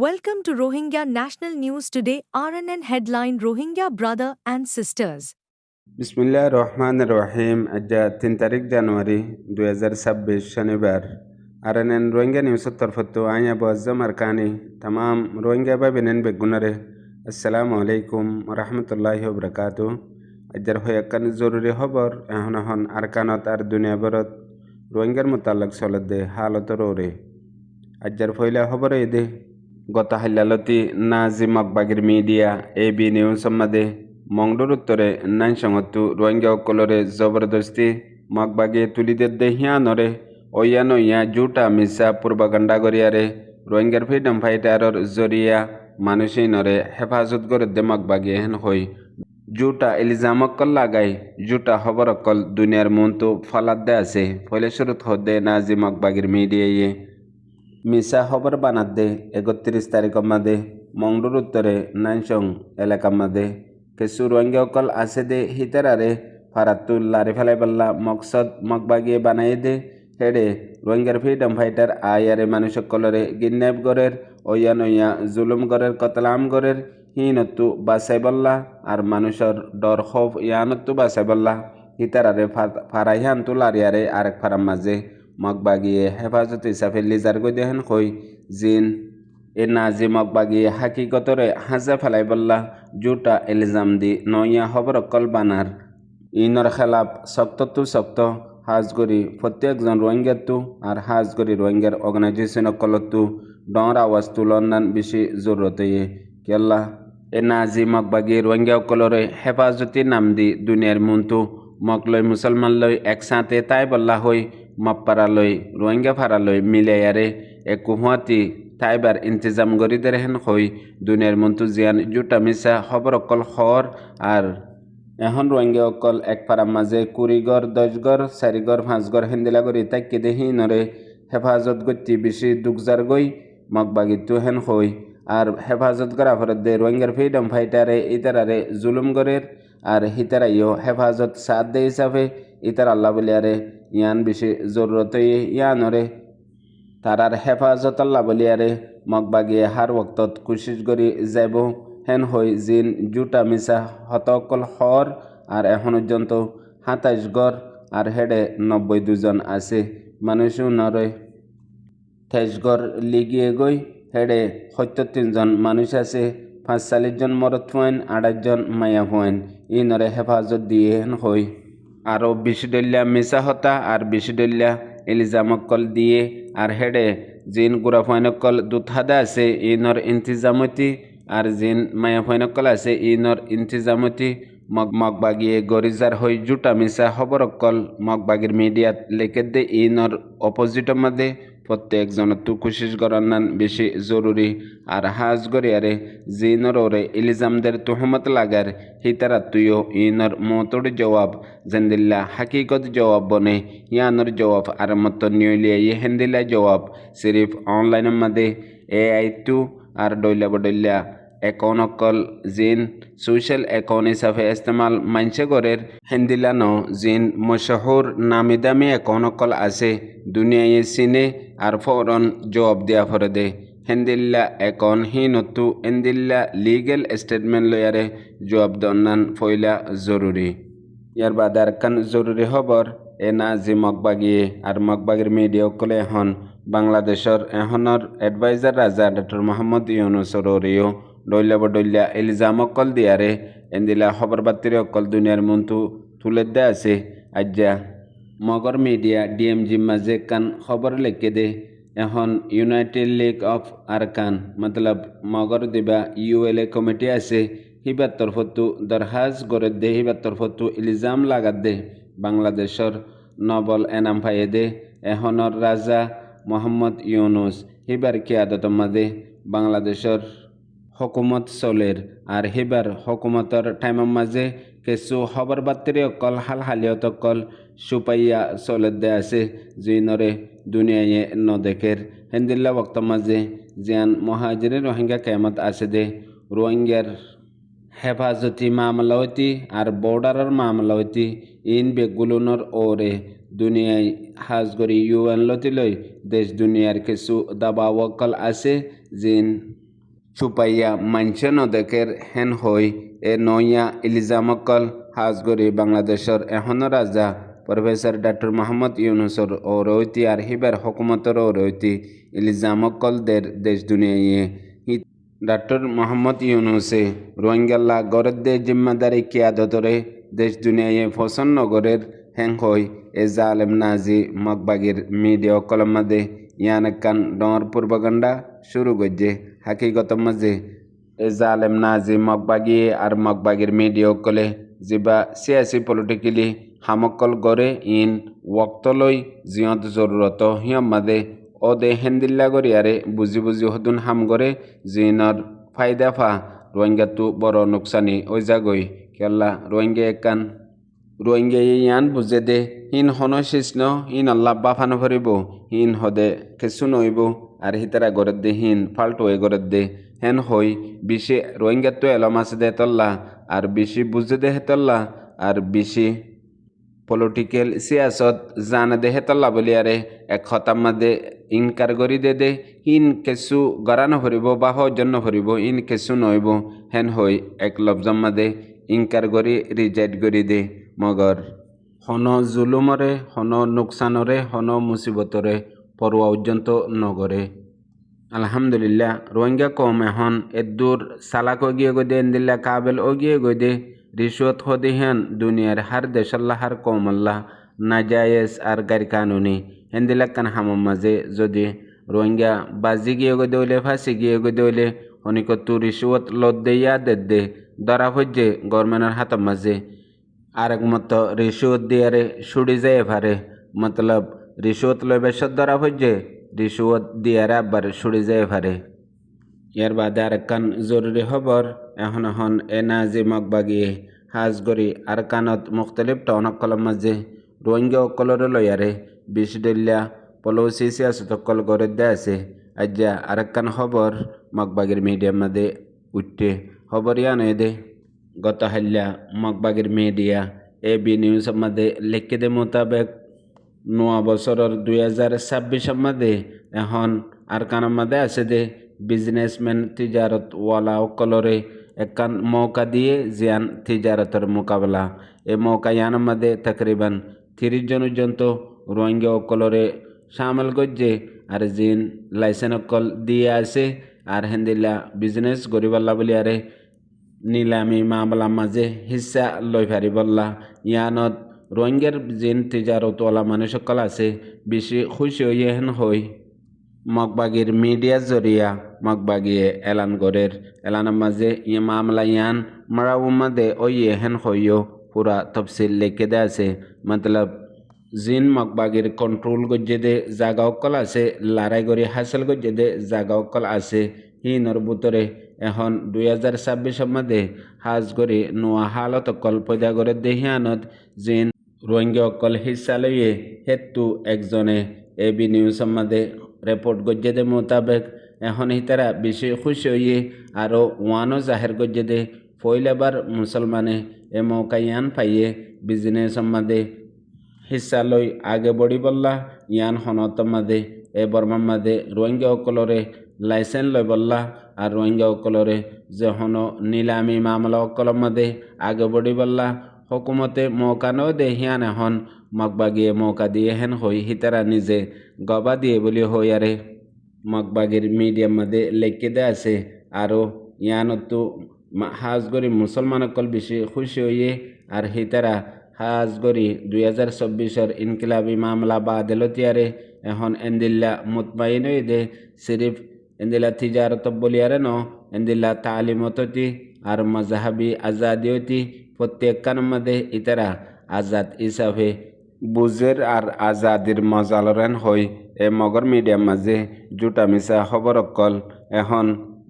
Welcome to Rohingya National News Today. RNN headline: Rohingya brother and sisters. বিসমিল্লাহ রহমান রহিম। আজ 3 তারিখ জানুয়ারি 2026 শনিবার। আরএনএন রোহিঙ্গা নিউজের তরফতো আইয়া বজ্জম আরকানি তামাম রোহিঙ্গা বা বেনেন বেগুনারে আসসালামু আলাইকুম রহমতুল্লাহি ওবরাকাতু। আজের হয়াকান জরুরি খবর এখন আরকানত আর দুনিয়া ভরত রোহিঙ্গার মোতাল্লাক চলতে হালতর ওরে। আজের ফয়লা খবর এদে গত হাল্লালতি নাজিম আকবাগির মিডিয়া এবি নিউজ সম্মাদে মংডুর উত্তরে নাইসংহত্তু রোহিঙ্গা অকলরে জবরদস্তি মগবাগে তুলিদে হিয়ানরে ওয়ানো ইয়া জুটা মিসা পূর্বগান্ডা গরিয়ারে রোহিঙ্গার ফ্রিডম ফাইটারর জরিয়া মানুষই নরে হেফাজত গরদে মগবাগে হেন হই জুটা ইলজাম অকল লাগাই জুটা খবর অকল দুনিয়ার মন্তু ফলাদ দে আছে ফলে শুরুত হদে নাজিম আকবাগির মিডিয়ায়ে মিসা খবর বানাদে 31 তারিখ মাদে মংডুর উত্তরে নাইসং এলাকা মাদে কিছু রোহিঙ্গা অকল আছে দে হিতারারে ফারাতুল লারি ফেলাই পাল্লা মকসদ মগবাগিয়ে বানাই দে হেডে রোহিঙ্গার ফ্রিডম ফাইটার আয়ারে মানুষ অকলরে গিন্নাইব গড়ের ওয়া জুলুম গড়ের কতলাম গড়ের হিনত্তু বাসাই বল্লা আর মানুষের ডর খৌফ ইয়ানত্তু বাসাই বল্লা হিতারারে ফারাইহান্তু লারিয়ারে আরেক ফারাম মাঝে মগবাগিয়ে হেফাজত হিসাবে লিজার গই দেহেন কই জিন এ নাজি মগবাগিয়ে হাকিকতরে হাজা ফেলাই বল্লা জুটা ইলজাম দি নইয়া খবর অকল বানার ইনর খেলাপ শক্ততু শক্ত হাজগরি প্রত্যেকজন রোহিঙ্গাতু আর হাজগরি রোহিঙ্গার অর্গানাইজেশন অকলতু ডর আওয়াজ তুলনান বেশি জরুরত কেল্লা এ নাজি মগবাগি রোহিঙ্গা অকলরে হেফাজতি নাম দি দুনিয়ার মুন্তু মকলই মুসলমান লই একসাথে তাই বল্লা হই মপ্পারালই রোহিঙ্গা ফারালই মিলাইয়ারে একুহাতি তাইবার ইন্তজাম গরি দেহেন হই দুনিয়ার মন্তু জিয়ান জুটা মিসা খবর অকল খর আর এখন রোহিঙ্গা অকল এক ফারাম মাঝে 20 ঘর 10 ঘর 4 ঘর 5 ঘর হেন্দিলা করি তাইকে দেহি নরে হেফাজত গতি বেশি দুগজার গই মগবাগিতু হেন হই আর হেফাজত করা ফরত দে রোহিঙ্গার ফ্রিডম ফাইটারে ইতারারে জুলুম গরের আর হিতারাইও হেফাজত সাথ দে হিসাবে ইতার আল্লাহ বলিয়ারে ইয়ান বেশি জরুরত ইয়ানরে তারার হেফাজত আল্লাহ বলিয়ারে মগবাগিয়ে হার ওক্তত কোশিশ করি যাইব হেন হই জিন জুটা মিসা হতকল হর আর এখন পর্যন্ত 27 ঘর আর হেডে 92 জন আছে মানুষও নরে 23 ঘর লিগিয়ে গই হেডে 77 জন মানুষ আছে 45 জন মরত ফুয়েন 28 জন মায়া ফুয়েন ই নরে হেফাজত দিয়ে হেন হই আরও 20 ডল্লা মিসা হতা আর 20 ডল্লা ইলজামকল দিয়ে আর হেডে জিন গুড়া ফয়নকল দুধাদা আছে ইনর ইন্তজামতি আর জিন মায়া ফয়নকল আছে ইনর ইন্তজামতি মগবাগিয়ে গরিজার হই জুটা মিসা খবর অকল মগবাগির মিডিয়াত লেখে দে ইনর অপোজিটের মধ্যে প্রত্যেকজনতো কোশিশ করার বেশি জরুরি আর হাজ গরিয়ারে জিনর ওরে ইলিজামদের তুহমত লাগার হিতারা তুইও ইনর মতোর জবাব জেন্দিল্লা হাকিকত জবাব বনে ইয়ানর জবাব আর মতো নিয়লিয়া হেন্দিল্লা জবাব সিরিফ অনলাইনের মধ্যে AI আর ডইলা বডইলা অ্যাকাউন্ট অকল জিন সোশ্যাল অ্যাকাউন্ট হিসাবে ইস্তেমাল মানছে গরের হেন্দিলানো জিন মশহুর নামি দামি অ্যাকাউন্ট অকল আছে দুনিয়ায় চিনে আর ফরন জবাব দেয়া ফরে দে হেন্দিল্লা অ্যাকাউন্ট নতু এন্দিল্লা লিগেল স্টেটমেন্ট লয়ারে জবাব দন্নান ফয়লা জরুরি ইয়ার বাদ আর কান জরুরি খবর এ নাজি মগবাগিয়ে আর মগবাগির মিডিয়া অকলে এখন বাংলাদেশের এখনের এডভাইজার রাজা ডক্টর মোহাম্মদ ইউনুসর ওরিও ডইলা বডইলা ইলজাম অকল দিয়ারে এন্দিলা খবর বাতির অকল দুনিয়ার মন্তু তুলে দে আছে আজ্জা মগর মিডিয়া DMG মাঝে কান খবর লেখে দে এখন ইউনাইটেড লিগ অফ আরকান মতলব মগর দিবা ULA কমিটি আছে হিবার তরফতু দরহাজ গড়ে দে হিবার তরফতু ইলজাম লাগাত দে বাংলাদেশের নবল এনাম ফাইয়ে দে এখনর রাজা মোহাম্মদ ইউনুস হিবার কিয়াদত মাদে বাংলাদেশের হকুমত চলের আর হিবার হকুমতর টাইমের মাঝে কিছু খবর বার্তারে অকল হাল হালিয়ত অকল সুপাইয়া চলে দে আছে জিনরে দুনিয়ায় নদেখের হেন্দিল্লা বক্ত মাঝে জিয়ান মহাজিরে রোহিঙ্গা কেমত আছে দে রোহিঙ্গার হেফাজতি মামলা হইতি আর বর্ডারের মামলা হইতি ইন বেগুলোনর ওরে দুনিয়ায় হাজগরি UN লতি লই দেশ দুনিয়ার কিছু দাবাওয়াকল আছে জিন চুপাইয়া মানছে নদেকের হেন হই এ নইয়া ইলিজামকল হাজগরি বাংলাদেশের এখনো রাজা প্রফেসর ডক্টর মোহাম্মদ ইউনুসর ও রৈতি আর হিবার হকুমতর ও রৈতি ইলিজামকল দের দেশ দুনিয়ায় ডক্টর মোহাম্মদ ইউনুসে রোহিঙ্গাল্লা গড়ের দে জিম্মাদারি কিয়াদতরে দেশ দুনিয়ায় ফসন নগরের হেং হই এ জালেম নাজি মকবাগির মিডিয়া কলমাদে ইয়ানকান ডর পূর্বগণ্ডা শুরু গজ্জে হাকিগত মাঝে এ জালেম নাজি মকবাগি আর মকবাগির মিডিয়া কলে জিবা সিয়াসি পলিটিক্যালি হামকল গড়ে ইন ওক্তলই জিয়ত জরুরত হিয়ম মাদে ওদে হেন্দিল্লা গরিয়ারে বুঝি বুঝি হদুন হাম গরে জিনর ফায়দা ফা রোহিঙ্গা তু বড় নুকসানি ওই জাগই কেল্লা রোহিঙ্গা একান রোহিঙ্গা ইয়ান বুঝে দে হিন হন শিষ্ণ হিন আল্লাহ বাফানো ভরিব হিন হদে কেসু নইব আর হিতারা গরের দে হিন ফাল্টু এ গরের দে হেন হই বেশি রোহিঙ্গা তো এলম আছে দে তল্লা আর বেশি বুঝে দে হেতল্লা আর বেশি পলিটিক্যাল সিয়াসত জানে দে হেতল্লা বলিয়ারে এক হতাম মাদে ইনকার করি দে ইন কেসু গড়ানো ভরিব বা হজন্য ভরিব ইন কেসু নইব হেন হই এক লফজম মাদে ইনকার করি রিজেক্ট করি দে মগর হন জুলুমরে হন নুকসানরে হন মুসিবতরে পড়ুয়া পর্যন্ত নগরে আলহামদুলিল্লাহ রোহিঙ্গা কম এখন এদুর সালাক গিয়ে গদে এন্দিল্লা কাবেল ও গিয়ে গদে রিশ্বত হদে হেন দুনিয়ার হার দেশাল্লাহ হার কম আল্লাহ নাজায়েজ আর গাড়ি কানুনি হেন্দিলাকান হামম মাঝে যদি রোহিঙ্গা বাজি গিয়ে গদে হইলে ফাঁসি গিয়ে গদে হইলে অনিকতু রিশ্বত লত দেয়া দে ধরা হচ্ছে গভর্নমেন্টের হাতের মাঝে আরেক মতো রিশ্বত দিয়ারে ছুড়ি যায় পারে মতলব রিশ্বত লই বেশত ধরা হচ্ছে রিশ্বত দিয়ারে আবার ছুড়ি যায় পারে ইয়ার বাদে আরেকখান জরুরি খবর এখন এ নাজি মকবাগিয়ে হাজগরি আর কানত মুখতলিফ টাউনক কলম মাঝে রোহিঙ্গা অকলরে লয়ারে বিশ ডলিয়া পলৌসি সিয়াসত অকল গড়ে দে আছে আজ্জা আরেকখান খবর মকবাগির মিডিয়ার মাঝে উঠতে খবর ইয়ানো দে গত হাল্লা মকবাগির মিডিয়া এবি নিউজের মাঝে লিখে দে মোতাবেক নোয়া বছরের 2026 মাঝে এখন আর কানের মাঝে আছে দে বিজনেসম্যান তিজারত ওয়ালা অকলরে একখান মৌকা দিয়ে জিয়ান তিজারতের মোকাবেলা এ মৌকা ইয়ানের মাঝে তকরিবান 30 জন পর্যন্ত রোহিঙ্গা অকলরে সামিল করছে আর জিন লাইসেন্স অকল দিয়ে আছে আর হেন্দিল্লা বিজনেস গরিবাল্লা বলি আরে নিলামি মামলা মাঝে হিস্সা লই ফারি বললা ইয়ানত রোহিঙ্গার জিন তিজারতওয়ালা মানুষ সকল আছে বেশি খুশি হইয়ে হেন হই মকবাগির মিডিয়া জরিয়া মকবাগিয়ে এলান গরের এলানের মাঝে ইয়ে মামলা ইয়ান মারাউ মাদে ওইয়ে হেন হইও পুরা তফসিল লিখে দে আছে মতলব জিন মকবাগির কন্ট্রোল গজ্জে দে জাগা অকল আছে লড়াই গড়ি হাসিল গজ্জে দে জাগা অকল আছে হিনর বুতরে এখন 2026 মধ্যে হাজ গড়ি নোয়া হালত অকল পয়দা করে দেহিয়ানত জিন রোহিঙ্গা অকল হিস্সা লইয়ে হেতু একজনে এবি নিউজের মাঝে রিপোর্ট গজ্জে দে মোতাবেক এখন হিতারা বেশি খুশি হইয়ে আরও ওয়ানও জাহের গজ্জে দে ফইলেবার মুসলমানে এ মৌকা ইয়ান পাইয়ে বিজনেসের মাঝে হিস্সা লই আগে বড়ি বললা ইয়ান হনত মাঝে এ বর্মার মাঝে রোহিঙ্গা অকলরে লাইসেন্স লই বললা আর রোহিঙ্গা অকলরে যে হন নিলামি মামলা অকলর মাঝে আগে বড়ি বললা হকুমতে মৌকা নও দে হিয়ান এখন মকবাগিয়ে মৌকা দিয়ে হেন হই হিতারা নিজে গবা দিয়ে বলি হই আরে মকবাগির মিডিয়ার মাঝে লেখে দে আছে আরও ইয়ানতো হাজগরি মুসলমান অকল বেশি খুশি হইয়ে আর হিতারা হাজগরি 2024 ইনকিলাবি মামলা বা আদালতিয়ারে এখন এন্দিল্লা মুতমাইন হই দে সিরিফ এন্দিল্লা তিজারত বলিয়ারে ন এন্দিল্লা তালিমততি আর মজাহাবি আজাদিয়তি প্রত্যেকখানের মধ্যে ইতারা আজাদ হিসাবে বুজের আর আজাদির মজালরেন হই এ মগর মিডিয়ার মাঝে জুটা মিশা খবর অকল এখন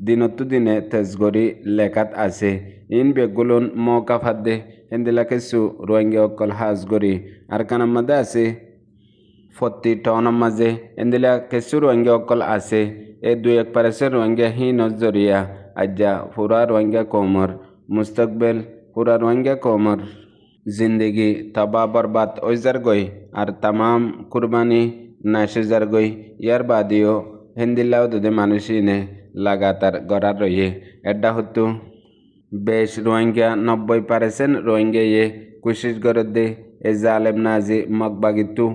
দিনতো দিনে তেজগরি লেখাত আছে ইন বেগুলুন মৌকা ফাদে হেন্দিলা কিছু রোহিঙ্গা অকল হাজগরি আর কানার মাঝে আছে 40 টাউনের মাঝে এন্দিলা কিছু রোহিঙ্গা অকল আছে এ 2-1 পারেছে রোহিঙ্গা হিন জরিয়া আজ্জা পুরা রোহিঙ্গা কমর মুস্তকবেল পুরা রোহিঙ্গা কমর জিন্দগি তবা বরবাদ ওইজার গই আর তামাম কুরবানি নাশিজার গই ইয়ার বাদিও হেন্দিল্লাও দুদে মানুষই নে লাগাতার গড়ার রয়ে এডা হতো বেশ রোহিঙ্গা 90% রোহিঙ্গা কোশিশ করে দে এ জালেম নাজি মগবাগিতু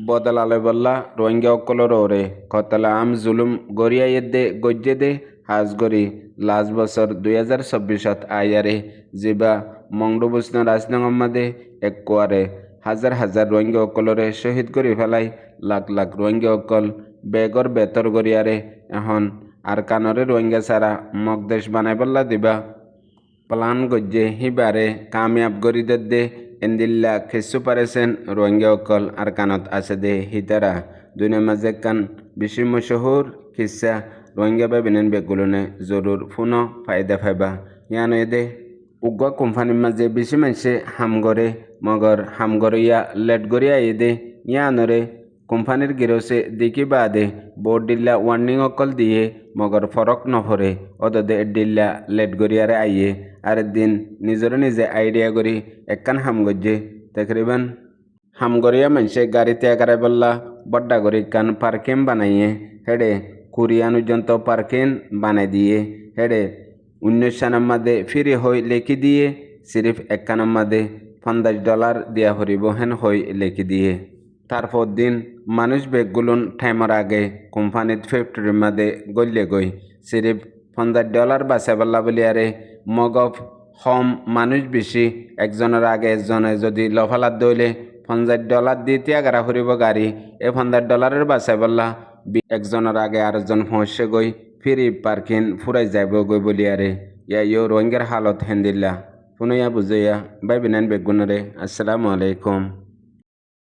বদলালে বল্লা রোহিঙ্গা অকলর ওরে কতলা আম জুলুম গড়িয়া দে গজ্জে দে হাজ গরি লাস্ট বছর 2024 আয়ারে জিবা মংডুবুসন রাজনগম্মাদে এক কোয়ারে হাজার হাজার রোহিঙ্গা অকলরে শহীদ করে ফেলাই লাখ লাখ রোহিঙ্গা অকল বেগর বেতর গড়িয়ারে এখন আর কানরে রোহিঙ্গা ছাড়া মগদেশ বানাই বল্লা দিবা প্লান গজ্জে হিবারে কামিয়াব গরি দে এন্দিল্লা খেসু পারেছেন রোহিঙ্গা অকল আর কানত আছে দে হিতারা দুনিয়ার মাঝে কান বেশি মশহুর কিসা রোহিঙ্গা বেবিনেন বেগুলনে জরুর ফুনো ফায়দা ফাইবা ইয়ানো দে উগ্র কোম্পানির মাঝে বেশি মানুষে হামগরে মগর হামগরিয়া লেট গরিয়া দে ইয়ানরে কোম্পানির গিরসে দেখি বাদে বোর্ড ডিল্লা ওয়ার্নিং অকল দিয়ে মগর ফরক নফরে অদদে ডিল্লা লেট গরিয়ারে আইয়ে আর দিন নিজরে নিজে আইডিয়া করি একখান হামগজ্জে তকরিবান হামগরিয়া মানুষে গাড়ি ত্যাগারে বললা বড্ডা করি কান পার্কিং বানাইয়ে হেডে কুরিয়ানুজন্ত পার্কিং বানাই দিয়ে হেডে 19 সানের মাঝে ফিরে হই লেখি দিয়ে সিরিফ একখানের মাঝে $50 দিয়া হরিব হেন হই লেখি দিয়ে তারপর দিন মানুষ বেগগুলুন টাইমর আগে কোম্পানির ফ্যাক্টরির মাঝে গল্লে গই সিরিফ $50 বাঁচা বললা বলি আরে মগফ হম মানুষ বেশি একজনের আগে একজনে যদি লফালাত দইলে $50 দিয়ে ত্যাগারা হরিব গাড়ি এই $50 বাঁচা বললা একজনের আগে আরেকজন পৌঁছে গই ফিরি পার্কিং ফুরাই যাইব গই বলি আরে ইয়ো রোহিঙ্গার হালত হেন্দিল্লা পুনইয়া বুঝইয়া বাই বিনান বেগুনরে আসসালামু আলাইকুম।